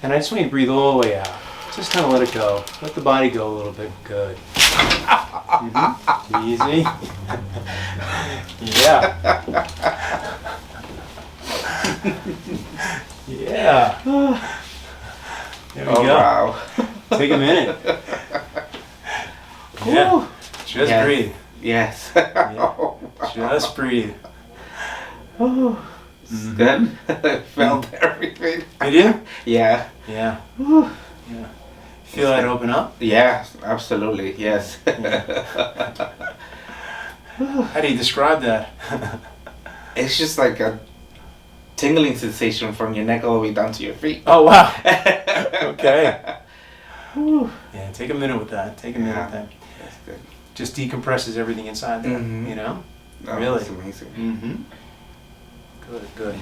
And I just want you to breathe all the way out. Just kind of let it go. Let the body go a little bit. Good. Easy. Yeah. Yeah. There we go. Wow. Take a minute. Yeah. Just breathe. Yes. Yeah. Just breathe. Good. I felt everything. Did you? Yeah. Yeah. Yeah. Feel that open up? Yeah, absolutely. Yes. How do you describe that? It's just like a tingling sensation from your neck all the way down to your feet. Oh, wow. Okay. Yeah, take a minute with that. Take a minute with that. That's good. Just decompresses everything inside there, you know? Oh, Really? that's amazing. Good, good.